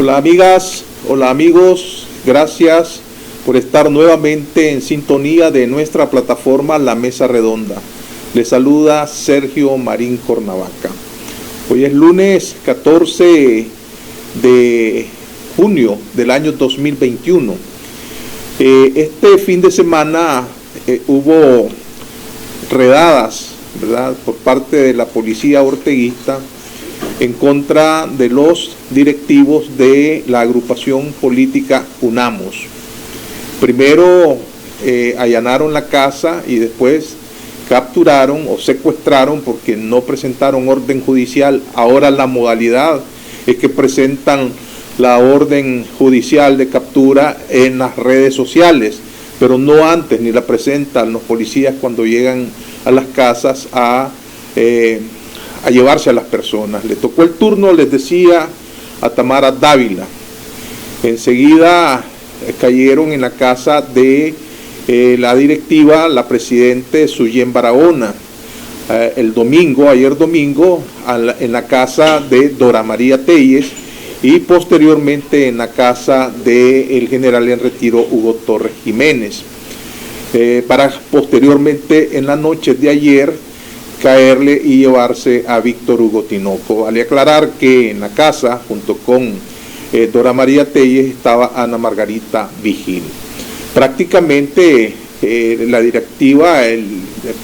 Hola amigas, hola amigos, gracias por estar nuevamente en sintonía de nuestra plataforma La Mesa Redonda. Les saluda Sergio Marín Cornavaca. Hoy es lunes 14 de junio del año 2021. Este fin de semana hubo redadas, ¿verdad?, por parte de la policía orteguista en contra de los directivos de la agrupación política UNAMOS. Primero allanaron la casa y después capturaron o secuestraron, porque no presentaron orden judicial. Ahora la modalidad es que presentan la orden judicial de captura en las redes sociales, pero no antes, ni la presentan los policías cuando llegan a las casas a llevarse a las personas. Le tocó el turno, les decía, a Tamara Dávila. Enseguida cayeron en la casa de la directiva, la presidente Suyen Barahona. Ayer domingo, en la casa de Dora María Telles, y posteriormente en la casa del general en retiro Hugo Torres Jiménez. Para posteriormente en la noche de ayer caerle y llevarse a Víctor Hugo Tinoco. Vale aclarar que en la casa, junto con Dora María Telles, estaba Ana Margarita Vigil. Prácticamente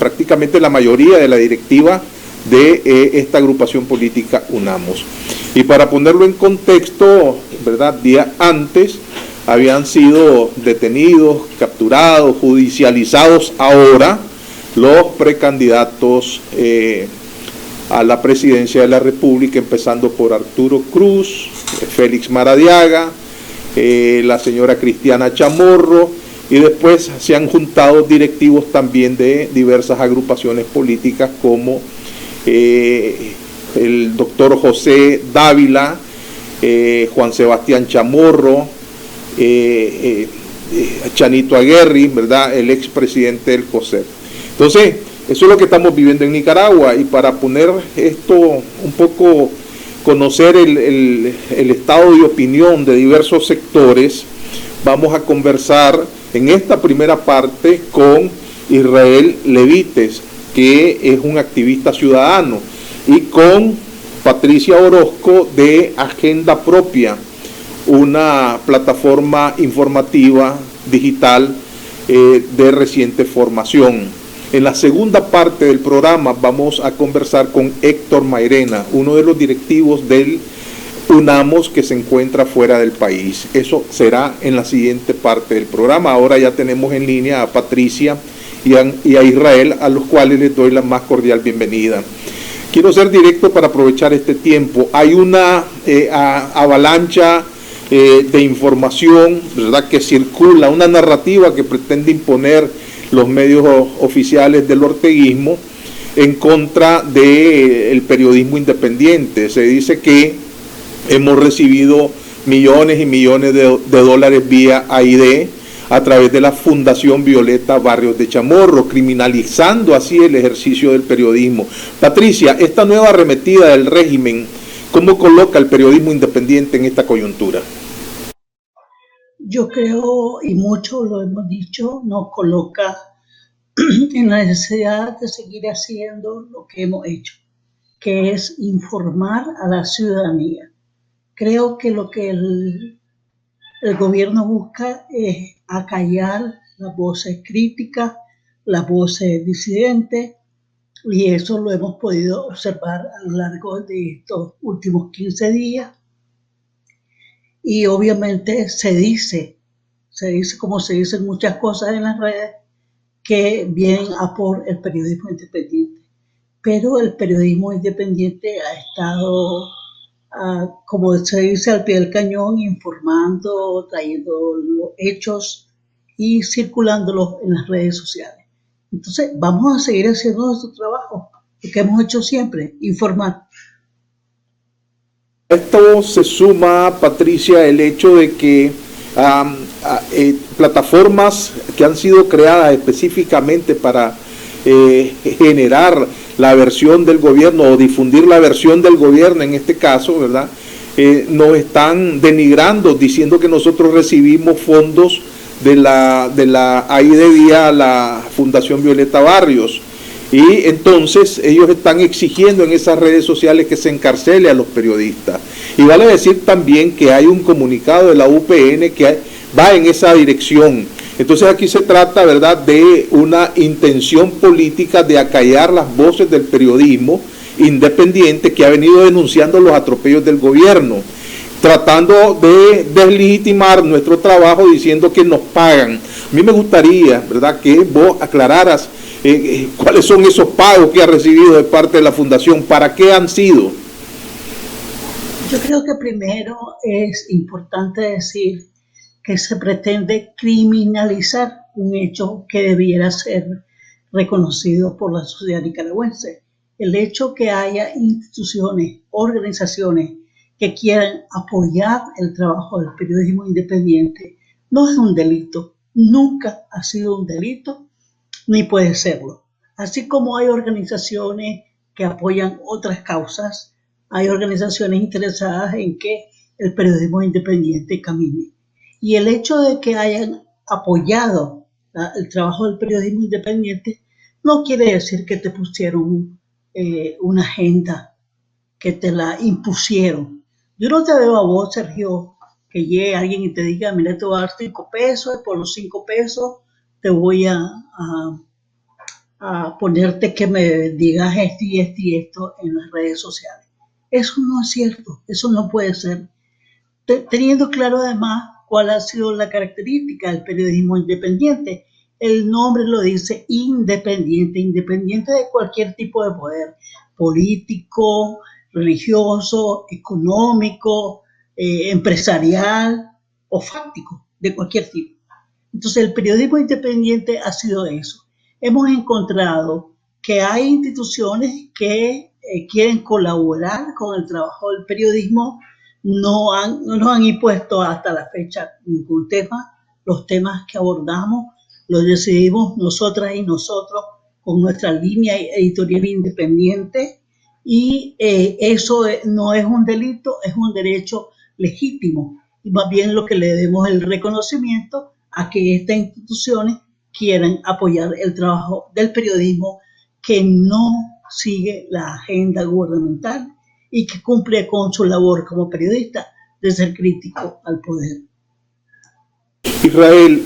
prácticamente la mayoría de la directiva de esta agrupación política UNAMOS. Y para ponerlo en contexto, ¿verdad?, día antes habían sido detenidos, capturados, judicializados ahora los precandidatos a la presidencia de la República, empezando por Arturo Cruz, Félix Maradiaga, la señora Cristiana Chamorro, y después se han juntado directivos también de diversas agrupaciones políticas como el doctor José Dávila, Juan Sebastián Chamorro, Chanito Aguerri, ¿verdad?, el expresidente del COSEP. Entonces, eso es lo que estamos viviendo en Nicaragua, y para poner esto un poco, conocer el estado de opinión de diversos sectores, vamos a conversar en esta primera parte con Israel Levites, que es un activista ciudadano, y con Patricia Orozco de Agenda Propia, una plataforma informativa digital de reciente formación. En la segunda parte del programa vamos a conversar con Héctor Mairena, uno de los directivos del UNAMOS que se encuentra fuera del país. Eso será en la siguiente parte del programa. Ahora ya tenemos en línea a Patricia y a Israel, a los cuales les doy la más cordial bienvenida. Quiero ser directo para aprovechar este tiempo. Hay una avalancha de información, ¿verdad?, que circula, una narrativa que pretende imponer los medios oficiales del orteguismo en contra del periodismo independiente. Se dice que hemos recibido millones y millones de dólares vía AID a través de la Fundación Violeta Barrios de Chamorro, criminalizando así el ejercicio del periodismo. Patricia, esta nueva arremetida del régimen, ¿cómo coloca el periodismo independiente en esta coyuntura? Yo creo, y mucho lo hemos dicho, nos coloca en la necesidad de seguir haciendo lo que hemos hecho, que es informar a la ciudadanía. Creo que lo que el gobierno busca es acallar las voces críticas, las voces disidentes, y eso lo hemos podido observar a lo largo de estos últimos 15 días. Y obviamente se dice como se dicen muchas cosas en las redes, que vienen a por el periodismo independiente. Pero el periodismo independiente ha estado, como se dice, al pie del cañón, informando, trayendo los hechos y circulándolos en las redes sociales. Entonces, vamos a seguir haciendo nuestro trabajo, lo que hemos hecho siempre, informar. Esto se suma, Patricia, el hecho de que plataformas que han sido creadas específicamente para generar la versión del gobierno o difundir la versión del gobierno en este caso, ¿verdad? nos están denigrando, diciendo que nosotros recibimos fondos de la AIDEVIA, la Fundación Violeta Barrios. Y entonces ellos están exigiendo en esas redes sociales que se encarcele a los periodistas. Y vale decir también que hay un comunicado de la UPN que va en esa dirección. Entonces aquí se trata, ¿verdad?, de una intención política de acallar las voces del periodismo independiente que ha venido denunciando los atropellos del gobierno, tratando de deslegitimar nuestro trabajo diciendo que nos pagan. A mí me gustaría, ¿verdad?, que vos aclararas cuáles son esos pagos que ha recibido de parte de la Fundación, para qué han sido. Yo creo que primero es importante decir que se pretende criminalizar un hecho que debiera ser reconocido por la sociedad nicaragüense. El hecho que haya instituciones, organizaciones que quieran apoyar el trabajo del periodismo independiente no es un delito, nunca ha sido un delito, ni puede serlo. Así como hay organizaciones que apoyan otras causas, hay organizaciones interesadas en que el periodismo independiente camine. Y el hecho de que hayan apoyado el trabajo del periodismo independiente no quiere decir que te pusieron una agenda, que te la impusieron. Yo no te veo a vos, Sergio, que llegue alguien y te diga, mira, te voy a dar 5 pesos, y por los 5 pesos te voy a ponerte que me digas esto y esto y esto en las redes sociales. Eso no es cierto, eso no puede ser. Teniendo claro además cuál ha sido la característica del periodismo independiente. El nombre lo dice, independiente, independiente de cualquier tipo de poder, político, religioso, económico, empresarial o fáctico, de cualquier tipo. Entonces el periodismo independiente ha sido eso. Hemos encontrado que hay instituciones que quieren colaborar con el trabajo del periodismo, no nos han impuesto hasta la fecha ningún tema. Los temas que abordamos los decidimos nosotras y nosotros con nuestra línea editorial independiente, y eso no es un delito, es un derecho legítimo, y más bien lo que le debemos el reconocimiento a que estas instituciones quieran apoyar el trabajo del periodismo que no sigue la agenda gubernamental y que cumple con su labor como periodista de ser crítico al poder. Israel,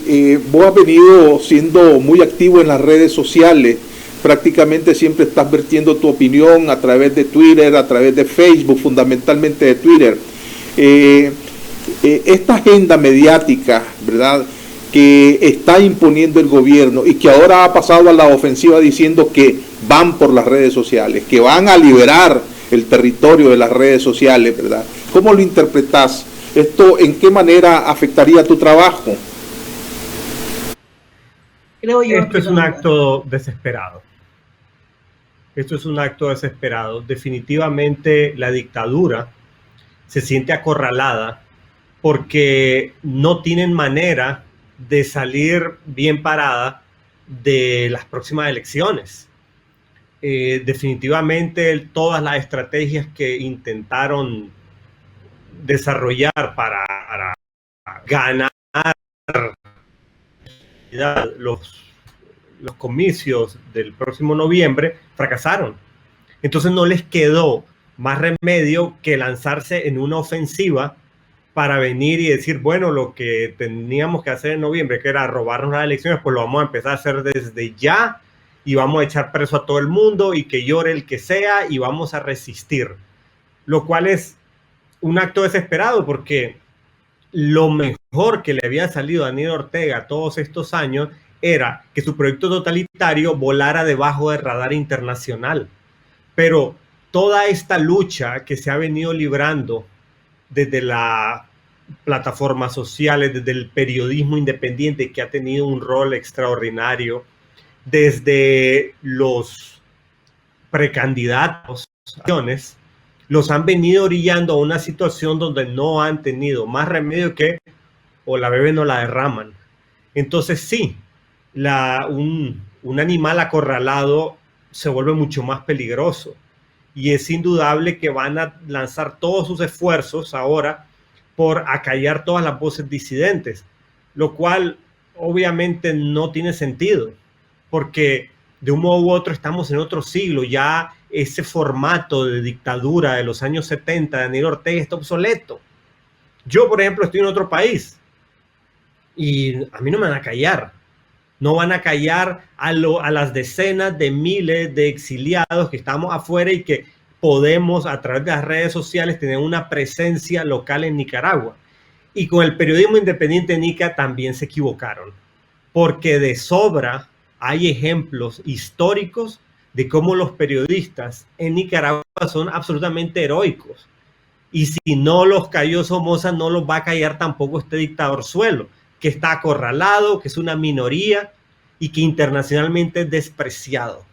vos has venido siendo muy activo en las redes sociales, prácticamente siempre estás vertiendo tu opinión a través de Twitter, a través de Facebook, fundamentalmente de Twitter. Esta agenda mediática, ¿verdad?, que está imponiendo el gobierno y que ahora ha pasado a la ofensiva diciendo que van por las redes sociales, que van a liberar el territorio de las redes sociales, ¿verdad? ¿Cómo lo interpretás? ¿Esto en qué manera afectaría tu trabajo? Esto es un acto desesperado. Esto es un acto desesperado. Definitivamente la dictadura se siente acorralada porque no tienen manera de salir bien parada de las próximas elecciones. Definitivamente todas las estrategias que intentaron desarrollar para ganar los comicios del próximo noviembre fracasaron. Entonces no les quedó más remedio que lanzarse en una ofensiva para venir y decir, bueno, lo que teníamos que hacer en noviembre, que era robarnos las elecciones, pues lo vamos a empezar a hacer desde ya y vamos a echar preso a todo el mundo y que llore el que sea y vamos a resistir. Lo cual es un acto desesperado porque lo mejor que le había salido a Daniel Ortega todos estos años era que su proyecto totalitario volara debajo del radar internacional. Pero toda esta lucha que se ha venido librando desde las plataformas sociales, desde el periodismo independiente, que ha tenido un rol extraordinario, desde los precandidatos, los han venido orillando a una situación donde no han tenido más remedio que o la beben o la derraman. Entonces sí, un animal acorralado se vuelve mucho más peligroso. y es indudable que van a lanzar todos sus esfuerzos ahora por acallar todas las voces disidentes, lo cual obviamente no tiene sentido, porque de un modo u otro estamos en otro siglo, ya ese formato de dictadura de los años 70 de Daniel Ortega está obsoleto. Yo, por ejemplo, estoy en otro país y a mí no me van a callar. No van a callar a las decenas de miles de exiliados que estamos afuera y que podemos a través de las redes sociales tener una presencia local en Nicaragua. Y con el periodismo independiente Nica también se equivocaron, porque de sobra hay ejemplos históricos de cómo los periodistas en Nicaragua son absolutamente heroicos. Y si no los cayó Somoza, no los va a callar tampoco este dictadorzuelo, que está acorralado, que es una minoría y que internacionalmente es despreciado.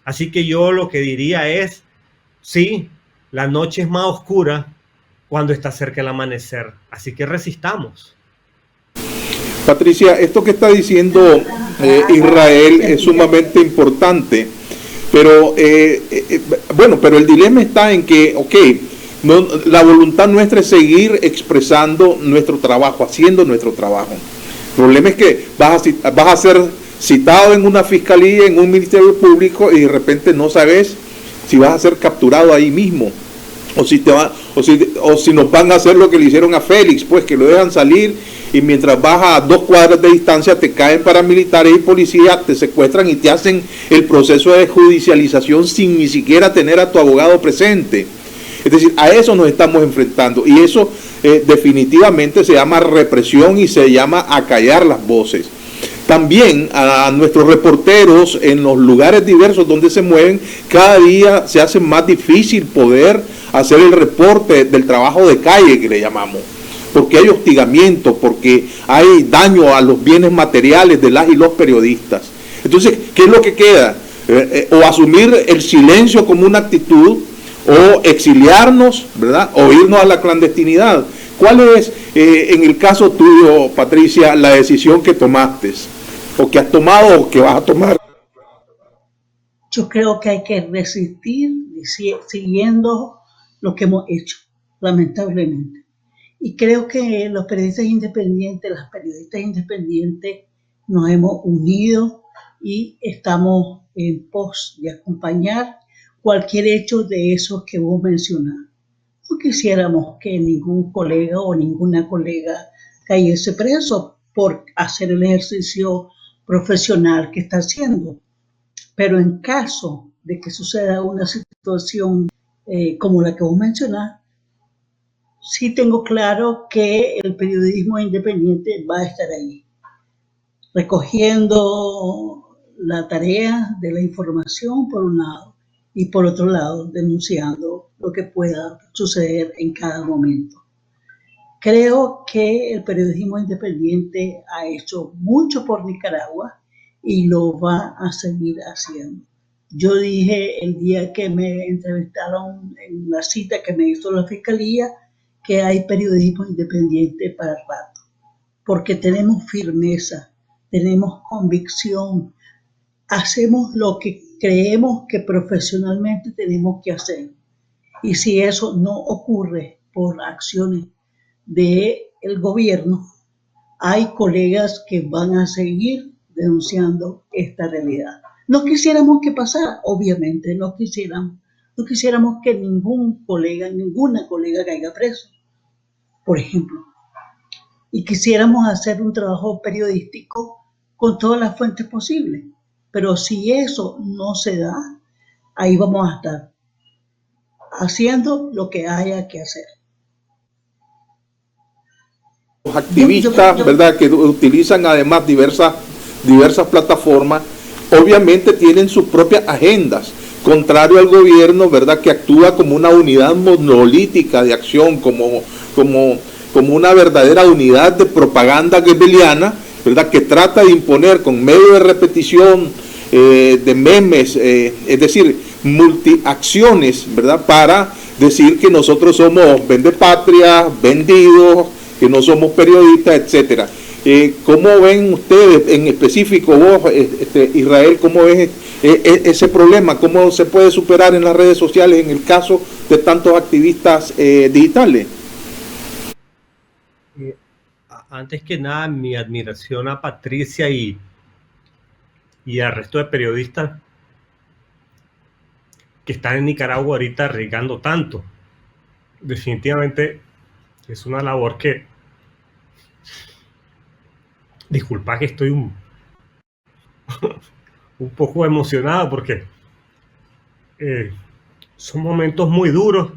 Así que yo lo que diría es, sí, la noche es más oscura cuando está cerca el amanecer, así que resistamos. Patricia, esto que está diciendo Israel es sumamente importante, pero bueno, pero el dilema está en que, no, la voluntad nuestra es seguir expresando nuestro trabajo, haciendo nuestro trabajo. El problema es que vas a ser citado en una fiscalía, en un ministerio público, y de repente no sabes si vas a ser capturado ahí mismo, o si nos van a hacer lo que le hicieron a Félix, pues que lo dejan salir y mientras vas a 2 cuadras de distancia te caen paramilitares y policías, te secuestran y te hacen el proceso de judicialización sin ni siquiera tener a tu abogado presente. Es decir, a eso nos estamos enfrentando y eso definitivamente se llama represión y se llama acallar las voces. También a nuestros reporteros en los lugares diversos donde se mueven, cada día se hace más difícil poder hacer el reporte del trabajo de calle que le llamamos, porque hay hostigamiento, porque hay daño a los bienes materiales de las y los periodistas. Entonces, ¿qué es lo que queda? O asumir el silencio como una actitud, o exiliarnos, ¿verdad? O irnos a la clandestinidad. ¿Cuál es, en el caso tuyo, Patricia, la decisión que tomaste? ¿O que has tomado o que vas a tomar? Yo creo que hay que resistir siguiendo lo que hemos hecho, lamentablemente. Y creo que los periodistas independientes, las periodistas independientes, nos hemos unido y estamos en pos de acompañar cualquier hecho de esos que vos mencionás. No quisiéramos que ningún colega o ninguna colega cayese preso por hacer el ejercicio profesional que está haciendo. Pero en caso de que suceda una situación como la que vos mencionás, sí tengo claro que el periodismo independiente va a estar ahí, recogiendo la tarea de la información por un lado y por otro lado denunciando lo que pueda suceder en cada momento. Creo que el periodismo independiente ha hecho mucho por Nicaragua y lo va a seguir haciendo. Yo dije el día que me entrevistaron en la cita que me hizo la fiscalía que hay periodismo independiente para el rato, porque tenemos firmeza, tenemos convicción, hacemos lo que creemos que profesionalmente tenemos que hacer. Y si eso no ocurre por acciones del gobierno, hay colegas que van a seguir denunciando esta realidad. No quisiéramos que pasara, obviamente, no quisiéramos que ninguna colega caiga preso, por ejemplo. Y quisiéramos hacer un trabajo periodístico con todas las fuentes posibles. Pero si eso no se da, ahí vamos a estar haciendo lo que haya que hacer. Los activistas, ¿verdad?, que utilizan además diversas plataformas, obviamente tienen sus propias agendas, contrario al gobierno, ¿verdad?, que actúa como una unidad monolítica de acción, como una verdadera unidad de propaganda goebbeliana, ¿verdad?, que trata de imponer con medio de repetición, de memes, es decir, multiacciones, ¿verdad?, para decir que nosotros somos vendepatria, vendidos, que no somos periodistas, etcétera. ¿Cómo ven ustedes, en específico vos, Israel, cómo ves ese problema? ¿Cómo se puede superar en las redes sociales en el caso de tantos activistas digitales? Antes que nada, mi admiración a Patricia y al resto de periodistas que están en Nicaragua ahorita arriesgando tanto. Definitivamente es una labor que, disculpa que estoy un poco emocionado porque son momentos muy duros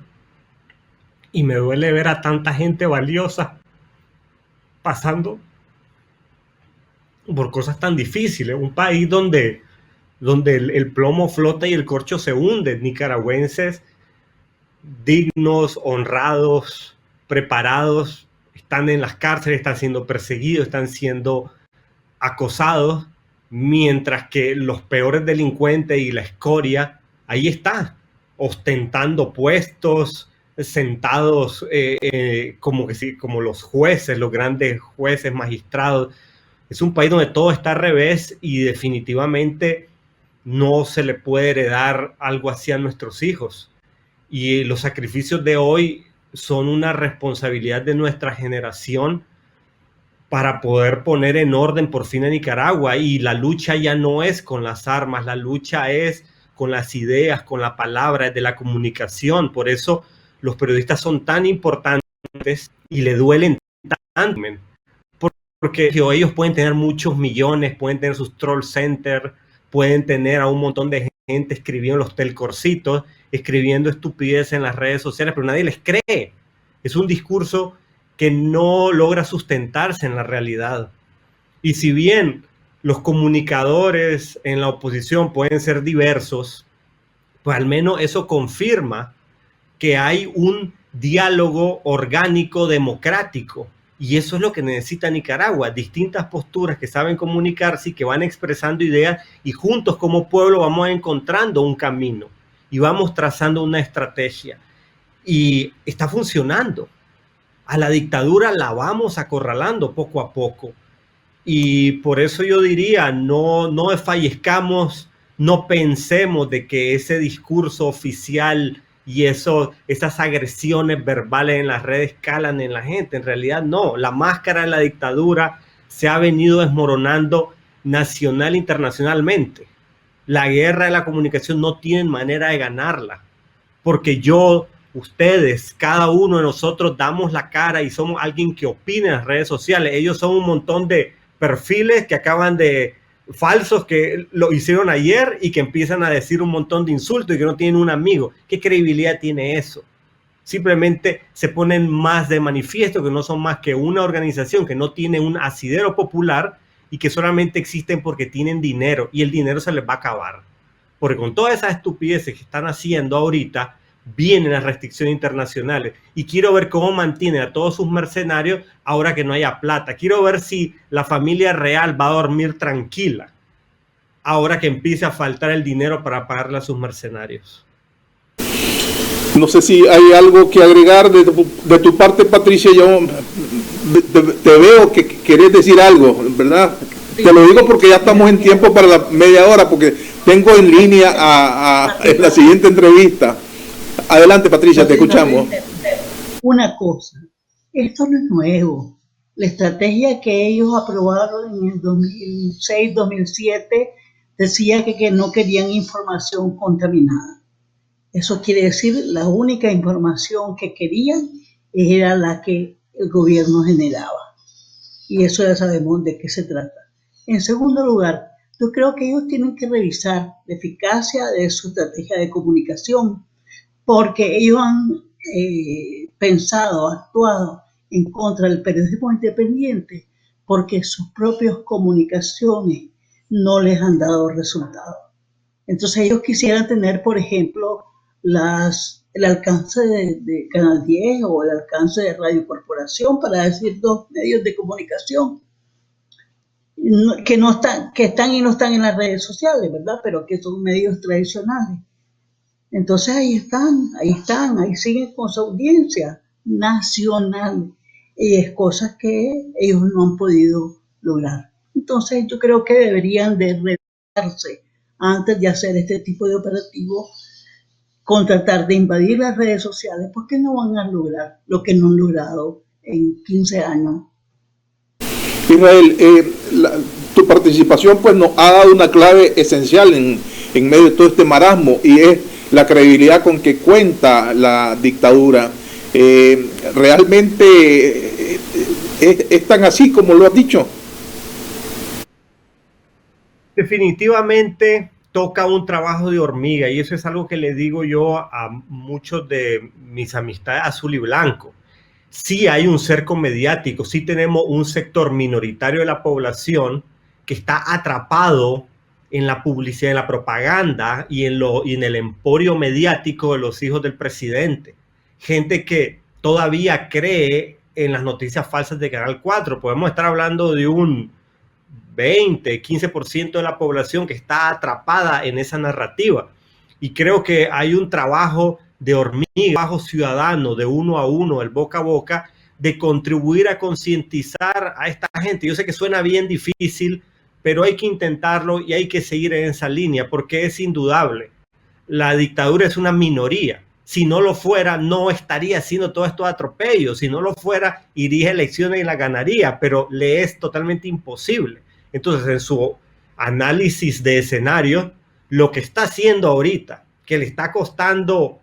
y me duele ver a tanta gente valiosa pasando por cosas tan difíciles. Un país donde el plomo flota y el corcho se hunde. Nicaragüenses dignos, honrados, preparados, están en las cárceles, están siendo perseguidos, están siendo acosados, mientras que los peores delincuentes y la escoria, ahí está, ostentando puestos, sentados como los jueces, los grandes jueces, magistrados. Es un país donde todo está al revés y definitivamente no se le puede heredar algo así a nuestros hijos. Y los sacrificios de hoy son una responsabilidad de nuestra generación para poder poner en orden por fin a Nicaragua. Y la lucha ya no es con las armas, la lucha es con las ideas, con la palabra, de la comunicación. Por eso los periodistas son tan importantes y le duelen tanto, porque ellos pueden tener muchos millones, pueden tener sus troll centers, pueden tener a un montón de gente escribiendo los telcorcitos, escribiendo estupideces en las redes sociales, pero nadie les cree. Es un discurso que no logra sustentarse en la realidad. Y si bien los comunicadores en la oposición pueden ser diversos, pues al menos eso confirma que hay un diálogo orgánico democrático. Y eso es lo que necesita Nicaragua, distintas posturas que saben comunicarse y que van expresando ideas, y juntos como pueblo vamos encontrando un camino y vamos trazando una estrategia. Y está funcionando. A la dictadura la vamos acorralando poco a poco. Y por eso yo diría, no desfallezcamos, no pensemos de que ese discurso oficial y esas agresiones verbales en las redes calan en la gente. En realidad no, la máscara de la dictadura se ha venido desmoronando nacional e internacionalmente. La guerra de la comunicación no tienen manera de ganarla, porque ustedes, cada uno de nosotros damos la cara y somos alguien que opina en las redes sociales. Ellos son un montón de perfiles que acaban de falsos que lo hicieron ayer y que empiezan a decir un montón de insultos y que no tienen un amigo. ¿Qué credibilidad tiene eso? Simplemente se ponen más de manifiesto que no son más que una organización que no tiene un asidero popular y que solamente existen porque tienen dinero, y el dinero se les va a acabar. Porque con todas esas estupideces que están haciendo ahorita, vienen las restricciones internacionales, y quiero ver cómo mantienen a todos sus mercenarios ahora que no haya plata. Quiero ver si la familia real va a dormir tranquila ahora que empiece a faltar el dinero para pagarle a sus mercenarios. No sé si hay algo que agregar de tu parte, Patricia. Yo te veo que querés decir algo, ¿verdad? Sí. Te lo digo porque ya estamos en tiempo para la media hora, porque tengo en línea a la siguiente entrevista. Adelante, Patricia, te escuchamos. Una cosa, esto no es nuevo. La estrategia que ellos aprobaron en el 2006-2007 decía que no querían información contaminada. Eso quiere decir, la única información que querían era la que el gobierno generaba. Y eso ya sabemos de qué se trata. En segundo lugar, yo creo que ellos tienen que revisar la eficacia de su estrategia de comunicación, porque ellos han actuado en contra del periodismo independiente, porque sus propias comunicaciones no les han dado resultados. Entonces ellos quisieran tener, por ejemplo, el alcance de Canal 10 o el alcance de Radio Corporación, para decir dos medios de comunicación que están y no están en las redes sociales, ¿verdad? Pero que son medios tradicionales. Entonces ahí siguen con su audiencia nacional, y es cosas que ellos no han podido lograr. Entonces yo creo que deberían de revisarse antes de hacer este tipo de operativo, con tratar de invadir las redes sociales, porque no van a lograr lo que no han logrado en 15 años. Israel, tu participación pues nos ha dado una clave esencial en medio de todo este marasmo, y es la credibilidad con que cuenta la dictadura. ¿Realmente es tan así como lo has dicho? Definitivamente toca un trabajo de hormiga, y eso es algo que le digo yo a muchos de mis amistades azul y blanco. Sí hay un cerco mediático, sí tenemos un sector minoritario de la población que está atrapado en la publicidad, en la propaganda y en el emporio mediático de los hijos del presidente. Gente que todavía cree en las noticias falsas de Canal 4. Podemos estar hablando de un 20, 15% de la población que está atrapada en esa narrativa. Y creo que hay un trabajo de hormiga, un trabajo ciudadano, de uno a uno, el boca a boca, de contribuir a concientizar a esta gente. Yo sé que suena bien difícil, pero hay que intentarlo y hay que seguir en esa línea, porque es indudable. La dictadura es una minoría. Si no lo fuera, no estaría haciendo todos estos atropellos. Si no lo fuera, iría a elecciones y la ganaría, pero le es totalmente imposible. Entonces, en su análisis de escenario, lo que está haciendo ahorita, que le está costando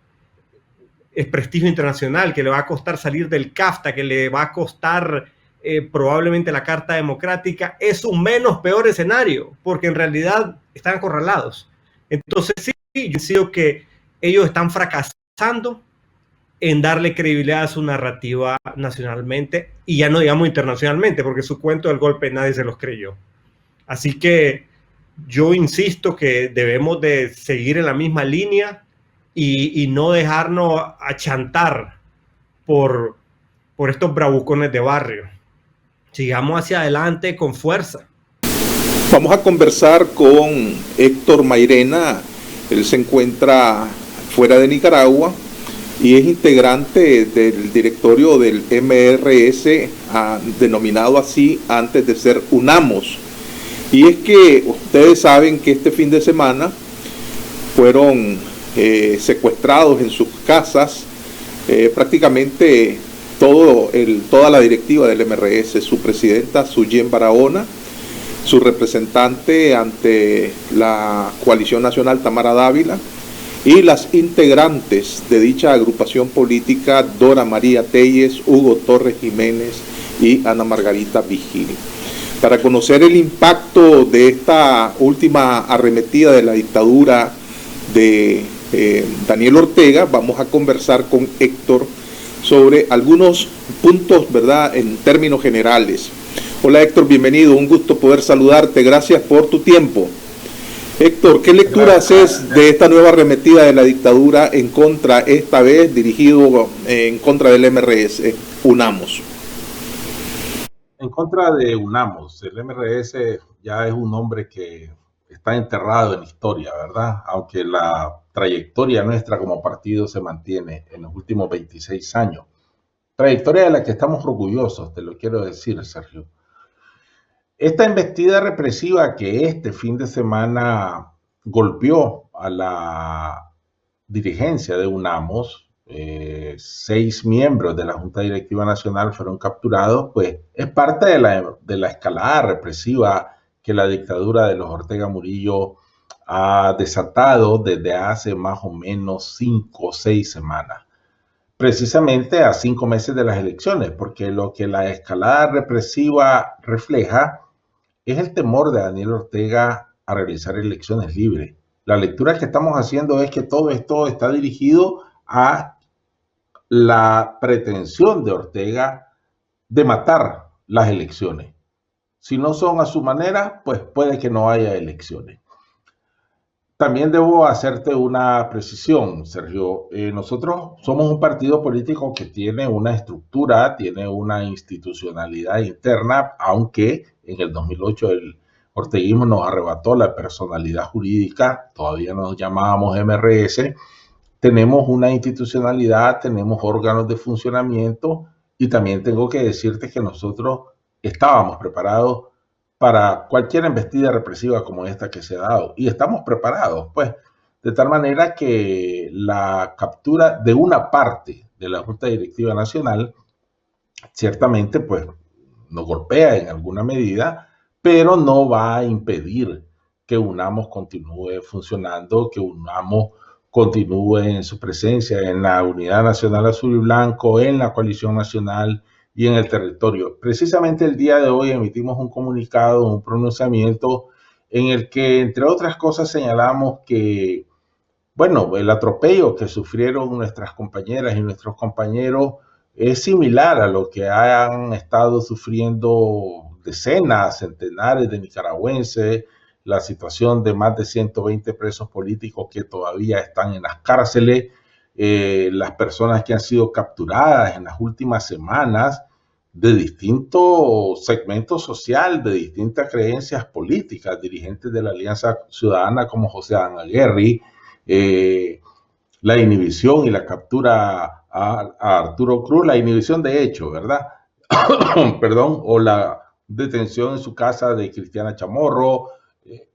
el prestigio internacional, que le va a costar salir del CAFTA, que le va a costar probablemente la Carta Democrática, es un menos peor escenario, porque en realidad están acorralados. Entonces, sí, yo siento que ellos están fracasando en darle credibilidad a su narrativa nacionalmente, y ya no digamos internacionalmente, porque su cuento del golpe nadie se los creyó. Así que yo insisto que debemos de seguir en la misma línea y no dejarnos achantar por estos bravucones de barrio. Sigamos hacia adelante con fuerza. Vamos a conversar con Héctor Mairena. Él se encuentra fuera de Nicaragua y es integrante del directorio del MRS, denominado así antes de ser UNAMOS. Y es que ustedes saben que este fin de semana fueron secuestrados en sus casas prácticamente toda la directiva del MRS, su presidenta Suyén Barahona, su representante ante la coalición nacional Tamara Dávila, y las integrantes de dicha agrupación política Dora María Telles, Hugo Torres Jiménez y Ana Margarita Vigil. Para conocer el impacto de esta última arremetida de la dictadura de Daniel Ortega, vamos a conversar con Héctor sobre algunos puntos, ¿verdad?, en términos generales. Hola Héctor, bienvenido, un gusto poder saludarte, gracias por tu tiempo. Héctor, ¿qué lectura haces de esta nueva arremetida de la dictadura en contra, esta vez dirigido en contra del MRS, UNAMOS? En contra de UNAMOS, el MRS ya es un hombre que está enterrado en historia, ¿verdad? Aunque la trayectoria nuestra como partido se mantiene en los últimos 26 años. Trayectoria de la que estamos orgullosos, te lo quiero decir, Sergio. Esta embestida represiva que este fin de semana golpeó a la dirigencia de UNAMOS, 6 miembros de la Junta Directiva Nacional fueron capturados, pues es parte de la escalada represiva que la dictadura de los Ortega Murillo ha desatado desde hace más o menos 5 o 6 semanas. Precisamente a 5 meses de las elecciones, porque lo que la escalada represiva refleja es el temor de Daniel Ortega a realizar elecciones libres. La lectura que estamos haciendo es que todo esto está dirigido a la pretensión de Ortega de matar las elecciones. Si no son a su manera, pues puede que no haya elecciones. También debo hacerte una precisión, Sergio. Nosotros somos un partido político que tiene una estructura, tiene una institucionalidad interna, aunque en el 2008 el orteguismo nos arrebató la personalidad jurídica, todavía nos llamábamos MRS. Tenemos una institucionalidad, tenemos órganos de funcionamiento y también tengo que decirte que nosotros estábamos preparados para cualquier embestida represiva como esta que se ha dado. Y estamos preparados, pues, de tal manera que la captura de una parte de la Junta Directiva Nacional ciertamente, pues, nos golpea en alguna medida, pero no va a impedir que UNAMOS continúe funcionando, que UNAMOS continúe en su presencia en la Unidad Nacional Azul y Blanco, en la Coalición Nacional y en el territorio. Precisamente el día de hoy emitimos un comunicado, un pronunciamiento en el que, entre otras cosas, señalamos que, bueno, el atropello que sufrieron nuestras compañeras y nuestros compañeros es similar a lo que han estado sufriendo decenas, centenares de nicaragüenses, la situación de más de 120 presos políticos que todavía están en las cárceles, las personas que han sido capturadas en las últimas semanas de distintos segmentos sociales, de distintas creencias políticas, dirigentes de la Alianza Ciudadana como José Adán Aguirre, la inhibición y la captura a Arturo Cruz, la inhibición de hecho, ¿verdad? Perdón, o la detención en su casa de Cristiana Chamorro,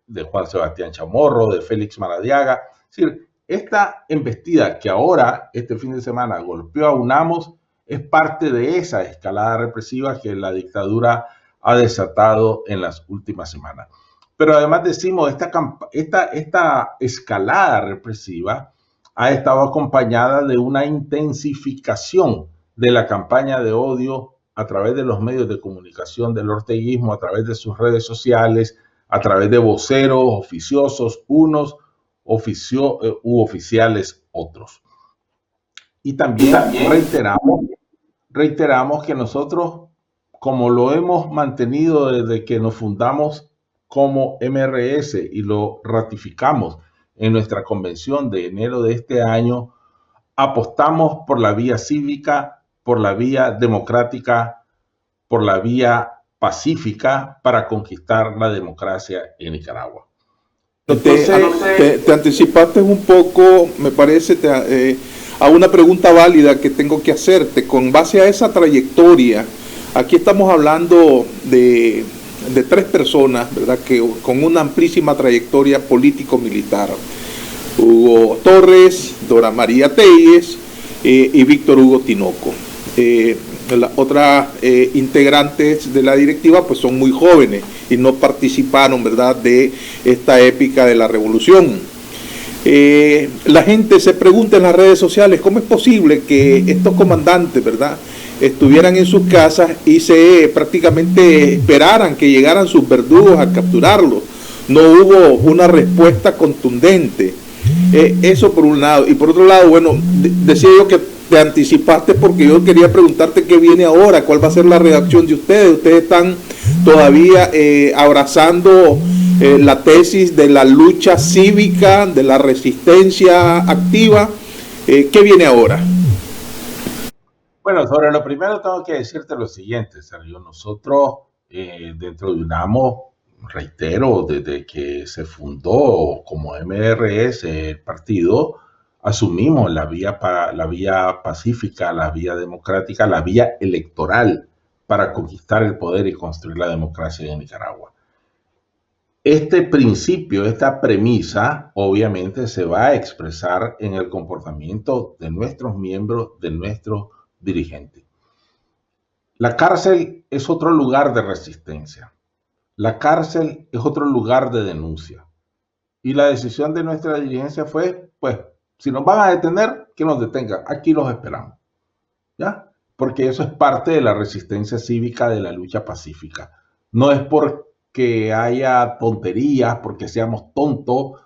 de Juan Sebastián Chamorro, de Félix Maradiaga. Es decir, esta embestida que ahora, este fin de semana, golpeó a UNAMOS, es parte de esa escalada represiva que la dictadura ha desatado en las últimas semanas. Pero además decimos, esta escalada represiva ha estado acompañada de una intensificación de la campaña de odio a través de los medios de comunicación del orteguismo, a través de sus redes sociales, a través de voceros oficiosos unos u oficiales otros. Y también reiteramos que nosotros, como lo hemos mantenido desde que nos fundamos como MRS y lo ratificamos en nuestra convención de enero de este año, apostamos por la vía cívica, por la vía democrática, por la vía pacífica para conquistar la democracia en Nicaragua. Entonces, te anticipaste un poco, me parece, a una pregunta válida que tengo que hacerte. Con base a esa trayectoria, aquí estamos hablando de tres personas, ¿verdad?, que con una amplísima trayectoria político-militar. Hugo Torres, Dora María Telles y Víctor Hugo Tinoco. Las otras integrantes de la directiva pues son muy jóvenes y no participaron, ¿verdad?, de esta épica de la revolución. La gente se pregunta en las redes sociales cómo es posible que estos comandantes, ¿verdad?, estuvieran en sus casas y se prácticamente esperaran que llegaran sus verdugos a capturarlos. No hubo una respuesta contundente. Eso por un lado. Y por otro lado, bueno, decía yo que te anticipaste porque yo quería preguntarte qué viene ahora, cuál va a ser la reacción de ustedes. Ustedes están todavía abrazando la tesis de la lucha cívica, de la resistencia activa. ¿Qué viene ahora? Bueno, sobre lo primero tengo que decirte lo siguiente, Sergio. Nosotros dentro de UNAMOS, reitero, desde que se fundó como MRS el partido, asumimos la vía pacífica, la vía democrática, la vía electoral para conquistar el poder y construir la democracia en Nicaragua. Este principio, esta premisa, obviamente se va a expresar en el comportamiento de nuestros miembros, de nuestros dirigentes. La cárcel es otro lugar de resistencia. La cárcel es otro lugar de denuncia. Y la decisión de nuestra dirigencia fue, pues, si nos van a detener, que nos detengan. Aquí los esperamos. ¿Ya? Porque eso es parte de la resistencia cívica, de la lucha pacífica. No es porque haya tonterías, porque seamos tontos,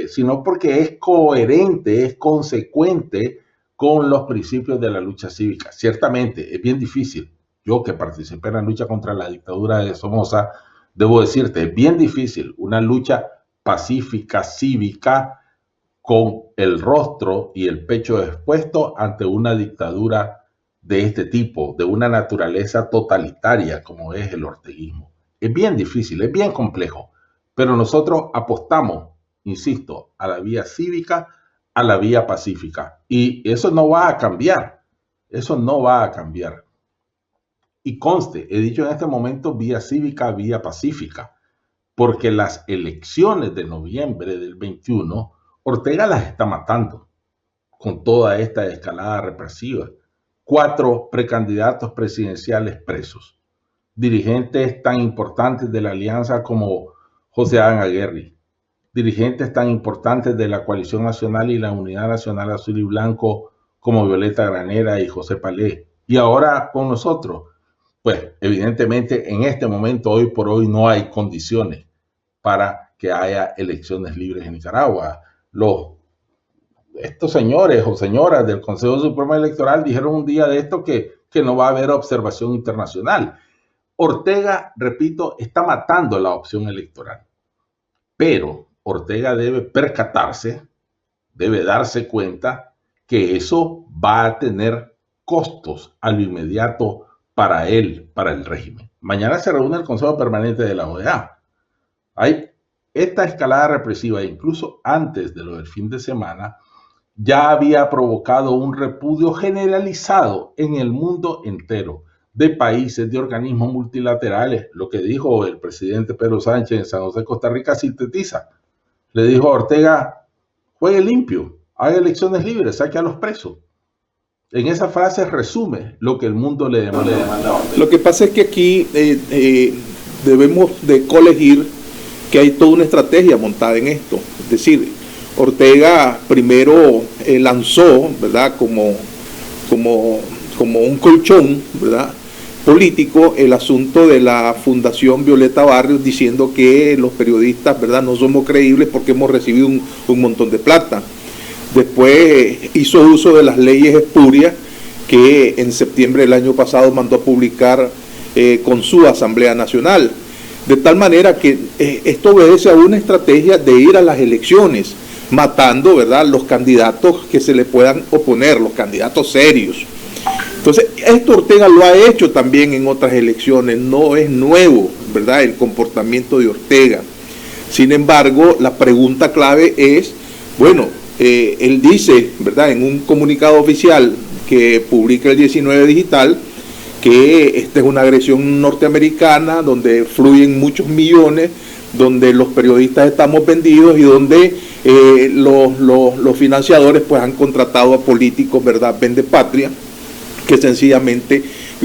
sino porque es coherente, es consecuente con los principios de la lucha cívica. Ciertamente, es bien difícil. Yo que participé en la lucha contra la dictadura de Somoza, debo decirte, es bien difícil una lucha pacífica, cívica, con el rostro y el pecho expuesto ante una dictadura de este tipo, de una naturaleza totalitaria como es el orteguismo. Es bien difícil, es bien complejo, pero nosotros apostamos, insisto, a la vía cívica, a la vía pacífica. Y eso no va a cambiar, eso no va a cambiar. Y conste, he dicho en este momento vía cívica, vía pacífica, porque las elecciones de noviembre del 21, Ortega las está matando con toda esta escalada represiva. 4 precandidatos presidenciales presos, dirigentes tan importantes de la alianza como José Adán Aguirre, dirigentes tan importantes de la Coalición Nacional y la Unidad Nacional Azul y Blanco como Violeta Granera y José Palé. Y ahora con nosotros, pues evidentemente en este momento, hoy por hoy, no hay condiciones para que haya elecciones libres en Nicaragua. Estos señores o señoras del Consejo Supremo Electoral dijeron un día de esto que no va a haber observación internacional. Ortega, repito, está matando la opción electoral, pero Ortega debe percatarse, debe darse cuenta que eso va a tener costos a lo inmediato para él, para el régimen. Mañana se reúne el Consejo Permanente de la OEA. Hay esta escalada represiva, incluso antes de lo del fin de semana, ya había provocado un repudio generalizado en el mundo entero, de países, de organismos multilaterales. Lo que dijo el presidente Pedro Sánchez en San José, Costa Rica, sintetiza. Le dijo a Ortega, juegue limpio, haga elecciones libres, saque a los presos. En esa frase resume lo que el mundo le demanda a Ortega. Lo que pasa es que aquí debemos de colegir que hay toda una estrategia montada en esto. Es decir, Ortega primero lanzó, ¿verdad?, como un colchón, ¿verdad?, político, el asunto de la Fundación Violeta Barrios, diciendo que los periodistas, ¿verdad?, no somos creíbles porque hemos recibido un montón de plata. Después hizo uso de las leyes espurias que en septiembre del año pasado mandó a publicar con su Asamblea Nacional. De tal manera que esto obedece a una estrategia de ir a las elecciones, matando, ¿verdad?, los candidatos que se le puedan oponer, los candidatos serios. Entonces, esto Ortega lo ha hecho también en otras elecciones, no es nuevo, ¿verdad?, el comportamiento de Ortega. Sin embargo, la pregunta clave es, bueno, él dice, ¿verdad?, en un comunicado oficial que publica el 19 Digital, que esta es una agresión norteamericana donde fluyen muchos millones, donde los periodistas estamos vendidos y donde los financiadores pues han contratado a políticos, ¿verdad?, vendepatria, que sencillamente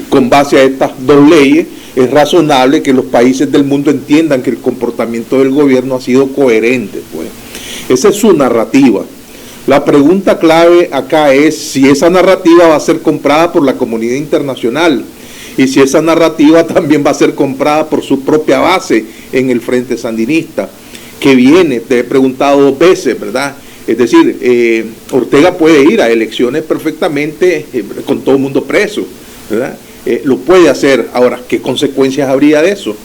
con base a estas dos leyes es razonable que los países del mundo entiendan que el comportamiento del gobierno ha sido coherente, pues. Esa es su narrativa. La pregunta clave acá es si esa narrativa va a ser comprada por la comunidad internacional y si esa narrativa también va a ser comprada por su propia base en el Frente Sandinista, que viene, te he preguntado 2 veces, ¿verdad? Es decir, Ortega puede ir a elecciones perfectamente con todo el mundo preso, ¿verdad? Lo puede hacer. Ahora, ¿qué consecuencias habría de eso?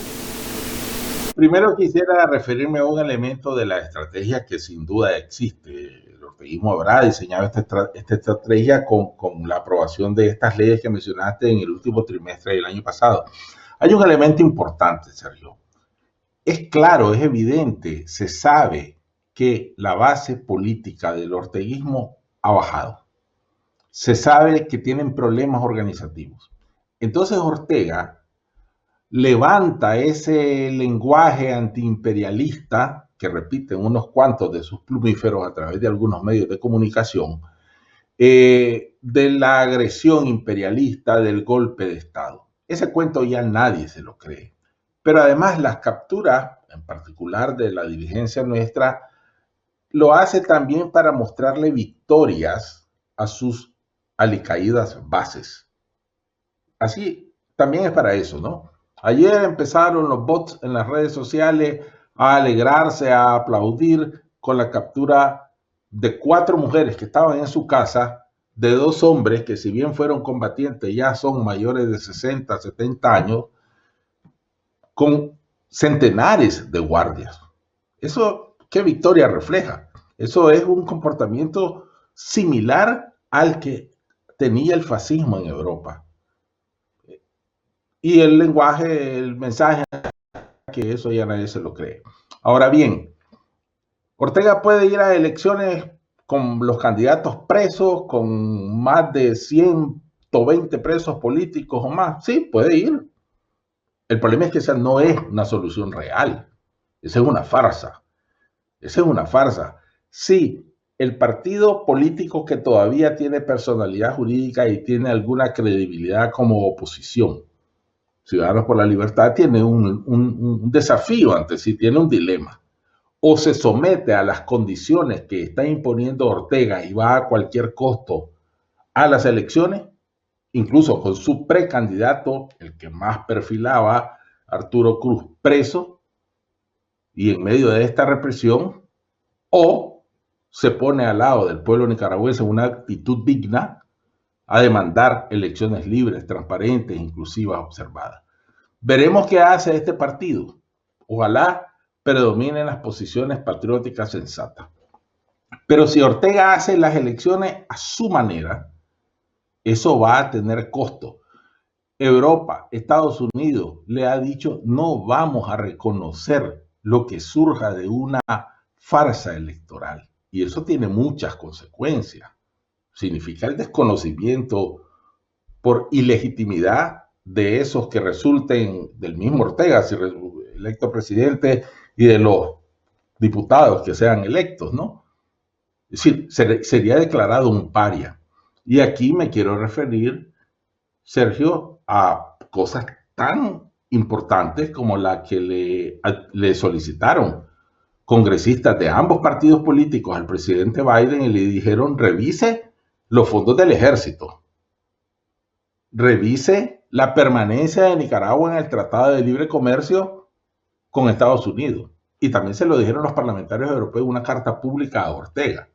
Primero quisiera referirme a un elemento de la estrategia que sin duda existe. El orteguismo habrá diseñado esta estrategia con la aprobación de estas leyes que mencionaste en el último trimestre del año pasado. Hay un elemento importante, Sergio. Es claro, es evidente, se sabe que la base política del orteguismo ha bajado. Se sabe que tienen problemas organizativos. Entonces Ortega levanta ese lenguaje antiimperialista que repiten unos cuantos de sus plumíferos a través de algunos medios de comunicación, de la agresión imperialista, del golpe de Estado. Ese cuento ya nadie se lo cree. Pero además las capturas, en particular de la dirigencia nuestra, lo hace también para mostrarle victorias a sus alicaídas bases. Así también es para eso, ¿no? Ayer empezaron los bots en las redes sociales a alegrarse, a aplaudir con la captura de 4 mujeres que estaban en su casa, de 2 hombres que si bien fueron combatientes ya son mayores de 60, 70 años, con centenares de guardias. Eso, ¿qué victoria refleja? Eso es un comportamiento similar al que tenía el fascismo en Europa. Y el lenguaje, el mensaje, que eso ya nadie se lo cree. Ahora bien, Ortega puede ir a elecciones con los candidatos presos, con más de 100 120 presos políticos o más. Sí, puede ir. El problema es que esa no es una solución real. Esa es una farsa. Esa es una farsa. Sí, el partido político que todavía tiene personalidad jurídica y tiene alguna credibilidad como oposición, Ciudadanos por la Libertad, tiene un desafío ante sí, tiene un dilema. O se somete a las condiciones que está imponiendo Ortega y va a cualquier costo a las elecciones, incluso con su precandidato, el que más perfilaba, Arturo Cruz, preso, y en medio de esta represión, o se pone al lado del pueblo nicaragüense en una actitud digna a demandar elecciones libres, transparentes, inclusivas, observadas. Veremos qué hace este partido. Ojalá predominen las posiciones patrióticas sensatas. Pero si Ortega hace las elecciones a su manera, eso va a tener costo. Europa, Estados Unidos, le ha dicho, no vamos a reconocer lo que surja de una farsa electoral. Y eso tiene muchas consecuencias. Significa el desconocimiento por ilegitimidad de esos que resulten del mismo Ortega, si electo presidente, y de los diputados que sean electos, ¿no? Es decir, sería declarado un paria. Y aquí me quiero referir, Sergio, a cosas tan importantes como la que le solicitaron congresistas de ambos partidos políticos al presidente Biden y le dijeron, revise los fondos del ejército, revise la permanencia de Nicaragua en el Tratado de Libre Comercio con Estados Unidos. Y también se lo dijeron los parlamentarios europeos en una carta pública a Ortega.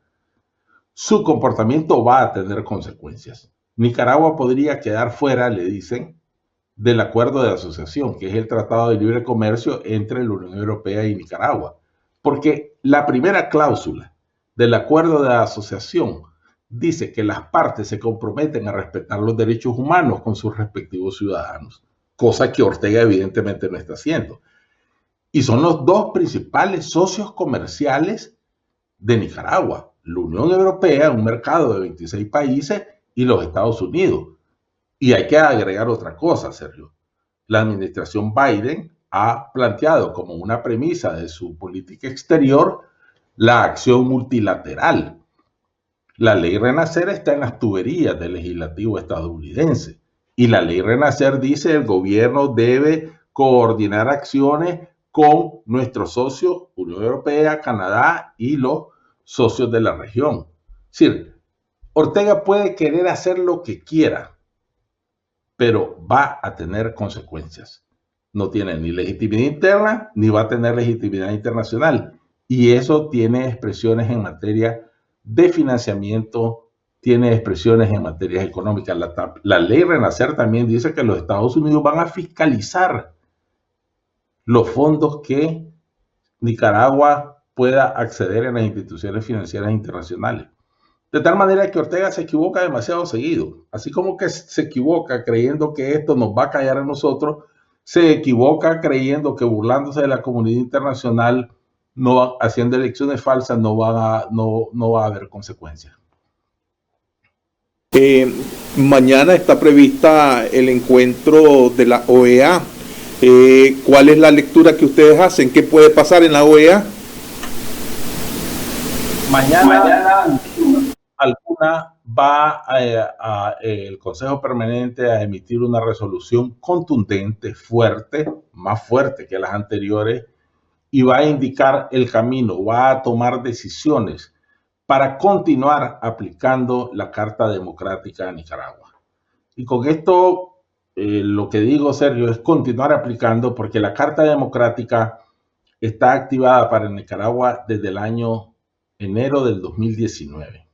Su comportamiento va a tener consecuencias. Nicaragua podría quedar fuera, le dicen, del acuerdo de asociación, que es el Tratado de Libre Comercio entre la Unión Europea y Nicaragua. Porque la primera cláusula del acuerdo de asociación dice que las partes se comprometen a respetar los derechos humanos con sus respectivos ciudadanos, cosa que Ortega evidentemente no está haciendo. Y son los dos principales socios comerciales de Nicaragua, la Unión Europea, un mercado de 26 países, y los Estados Unidos. Y hay que agregar otra cosa, Sergio. La administración Biden ha planteado como una premisa de su política exterior la acción multilateral. La ley Renacer está en las tuberías del legislativo estadounidense. Y la ley Renacer dice que el gobierno debe coordinar acciones con nuestros socios, Unión Europea, Canadá y los socios de la región. Es decir, Ortega puede querer hacer lo que quiera, pero va a tener consecuencias. No tiene ni legitimidad interna, ni va a tener legitimidad internacional. Y eso tiene expresiones en materia de financiamiento, tiene expresiones en materia económica. La ley Renacer también dice que los Estados Unidos van a fiscalizar los fondos que Nicaragua pueda acceder en las instituciones financieras internacionales. De tal manera que Ortega se equivoca demasiado seguido. Así como que se equivoca creyendo que esto nos va a callar a nosotros, se equivoca creyendo que burlándose de la comunidad internacional, no haciendo elecciones falsas, no va a haber consecuencias. Mañana está prevista el encuentro de la OEA. ¿Cuál es la lectura que ustedes hacen? ¿Qué puede pasar en la OEA? Mañana alguna va el Consejo Permanente a emitir una resolución contundente, fuerte, más fuerte que las anteriores, y va a indicar el camino, va a tomar decisiones para continuar aplicando la Carta Democrática de Nicaragua. Y con esto lo que digo, Sergio, es continuar aplicando, porque la Carta Democrática está activada para Nicaragua desde el año enero del 2019.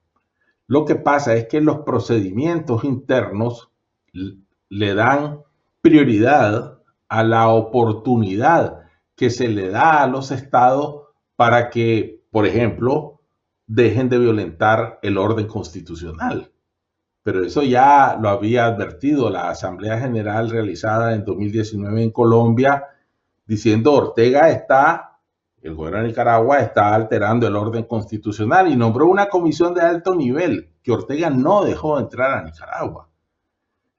Lo que pasa es que los procedimientos internos le dan prioridad a la oportunidad que se le da a los estados para que, por ejemplo, dejen de violentar el orden constitucional. Pero eso ya lo había advertido la Asamblea General realizada en 2019 en Colombia, diciendo Ortega el gobierno de Nicaragua está alterando el orden constitucional, y nombró una comisión de alto nivel que Ortega no dejó entrar a Nicaragua.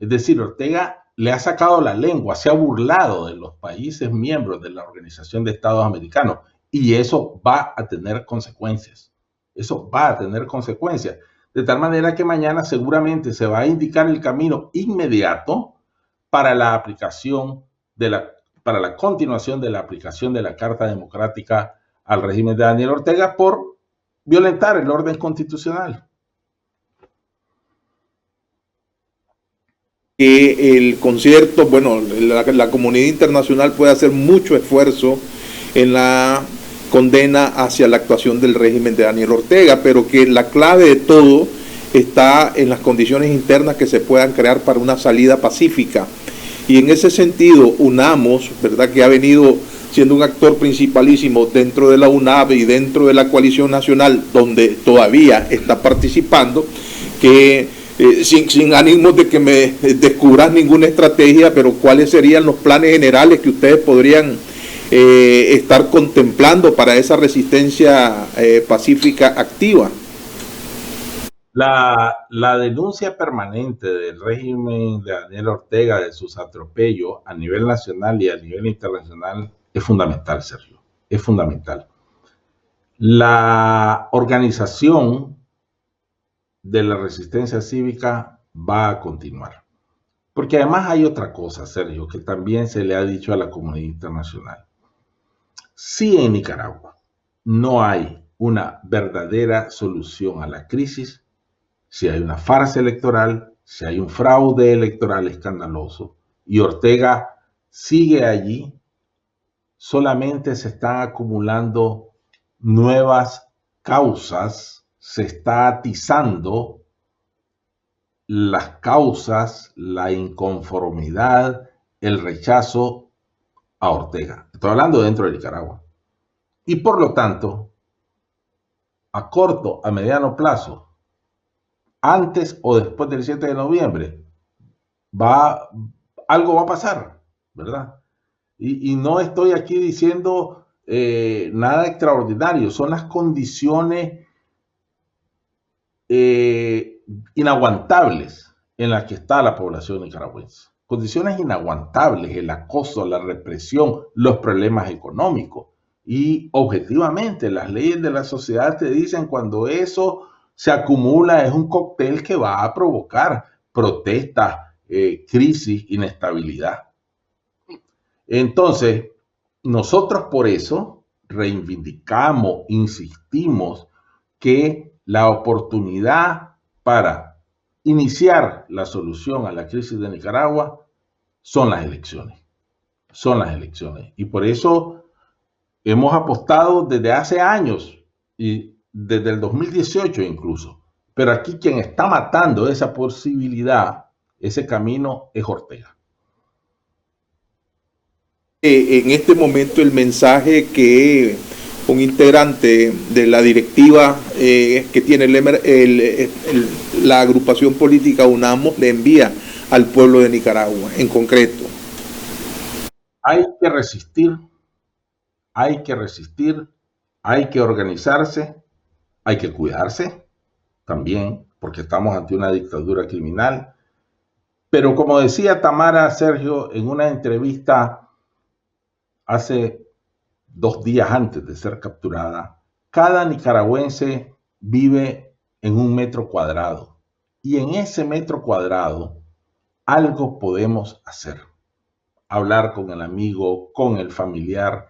Es decir, Ortega le ha sacado la lengua, se ha burlado de los países miembros de la Organización de Estados Americanos, y eso va a tener consecuencias. Eso va a tener consecuencias. De tal manera que mañana seguramente se va a indicar el camino inmediato para la aplicación para la continuación de la aplicación de la Carta Democrática al régimen de Daniel Ortega por violentar el orden constitucional. Que el concierto, bueno, la comunidad internacional puede hacer mucho esfuerzo en la condena hacia la actuación del régimen de Daniel Ortega, pero que la clave de todo está en las condiciones internas que se puedan crear para una salida pacífica. Y en ese sentido, UNAMOS, ¿verdad?, que ha venido siendo un actor principalísimo dentro de la UNAV y dentro de la coalición nacional, donde todavía está participando, que sin ánimos de que me descubras ninguna estrategia, pero ¿cuáles serían los planes generales que ustedes podrían estar contemplando para esa resistencia pacífica activa? La denuncia permanente del régimen de Daniel Ortega de sus atropellos a nivel nacional y a nivel internacional es fundamental, Sergio. Es fundamental. La organización de la resistencia cívica va a continuar. Porque además hay otra cosa, Sergio, que también se le ha dicho a la comunidad internacional. Si en Nicaragua no hay una verdadera solución a la crisis, si hay una farsa electoral, si hay un fraude electoral escandaloso y Ortega sigue allí, solamente se están acumulando nuevas causas, se está atizando las causas, la inconformidad, el rechazo a Ortega. Estoy hablando dentro de Nicaragua. Y por lo tanto, a corto, a mediano plazo, antes o después del 7 de noviembre, algo va a pasar, ¿verdad? Y no estoy aquí diciendo nada extraordinario, son las condiciones inaguantables en las que está la población nicaragüense. Condiciones inaguantables, el acoso, la represión, los problemas económicos. Y objetivamente las leyes de la sociedad te dicen cuando eso se acumula es un cóctel que va a provocar protestas, crisis, inestabilidad. Entonces, nosotros por eso reivindicamos, insistimos que la oportunidad para iniciar la solución a la crisis de Nicaragua son las elecciones. Son las elecciones. Y por eso hemos apostado desde hace años y desde el 2018 incluso. Pero aquí quien está matando esa posibilidad, ese camino, es Ortega. En este momento el mensaje que un integrante de la directiva que tiene la agrupación política UNAMOS le envía al pueblo de Nicaragua en concreto. Hay que resistir, hay que organizarse, hay que cuidarse también, porque estamos ante una dictadura criminal. Pero como decía Tamara, Sergio, en una entrevista hace 2 días antes de ser capturada, cada nicaragüense vive en 1 metro cuadrado. Y en ese metro cuadrado algo podemos hacer. Hablar con el amigo, con el familiar,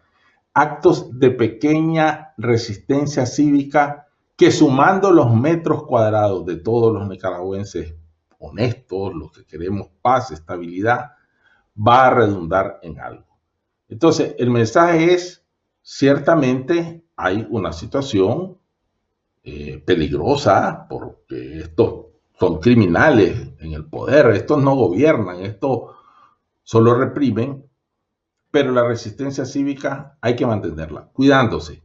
actos de pequeña resistencia cívica que sumando los metros cuadrados de todos los nicaragüenses honestos, los que queremos paz, estabilidad, va a redundar en algo. Entonces, el mensaje es, ciertamente hay una situación peligrosa porque estos son criminales en el poder, estos no gobiernan, estos solo reprimen, pero la resistencia cívica hay que mantenerla, cuidándose.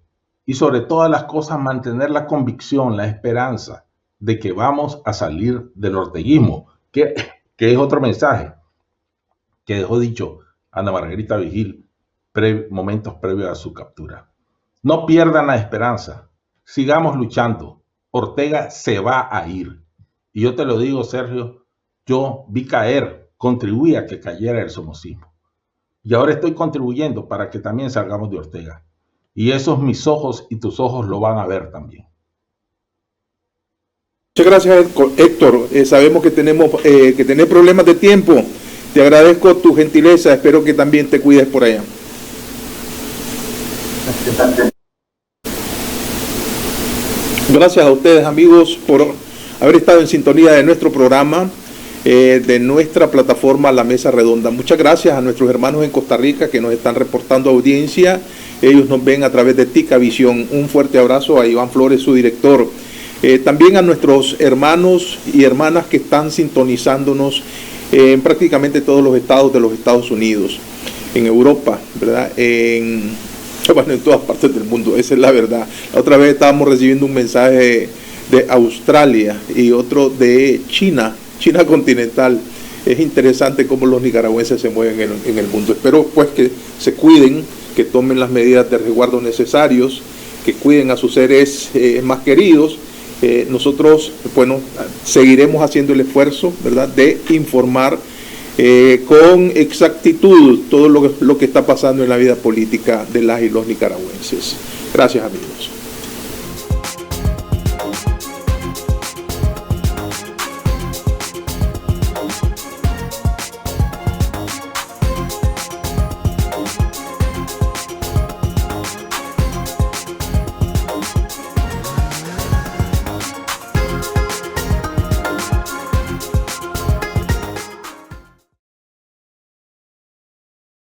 Y sobre todas las cosas, mantener la convicción, la esperanza de que vamos a salir del orteguismo, que es otro mensaje que dejó dicho Ana Margarita Vigil momentos previos a su captura. No pierdan la esperanza, sigamos luchando. Ortega se va a ir. Y yo te lo digo, Sergio, yo vi caer, contribuí a que cayera el somocismo. Y ahora estoy contribuyendo para que también salgamos de Ortega. Y esos mis ojos y tus ojos lo van a ver también. Muchas gracias, Héctor. Sabemos que tenés problemas de tiempo. Te agradezco tu gentileza. Espero que también te cuides por allá. Gracias a ustedes, amigos, por haber estado en sintonía de nuestro programa, de nuestra plataforma La Mesa Redonda. Muchas gracias a nuestros hermanos en Costa Rica que nos están reportando audiencia. Ellos nos ven a través de Tica Visión. Un fuerte abrazo a Iván Flores, su director. También a nuestros hermanos y hermanas que están sintonizándonos en prácticamente todos los estados de los Estados Unidos, en Europa, ¿verdad? En todas partes del mundo, esa es la verdad. La otra vez estábamos recibiendo un mensaje de Australia y otro de China continental. Es interesante cómo los nicaragüenses se mueven en el mundo. Espero pues que se cuiden, que tomen las medidas de resguardo necesarios, que cuiden a sus seres más queridos. Nosotros, bueno, seguiremos haciendo el esfuerzo, ¿verdad?, de informar con exactitud todo lo que está pasando en la vida política de las y los nicaragüenses. Gracias, amigos.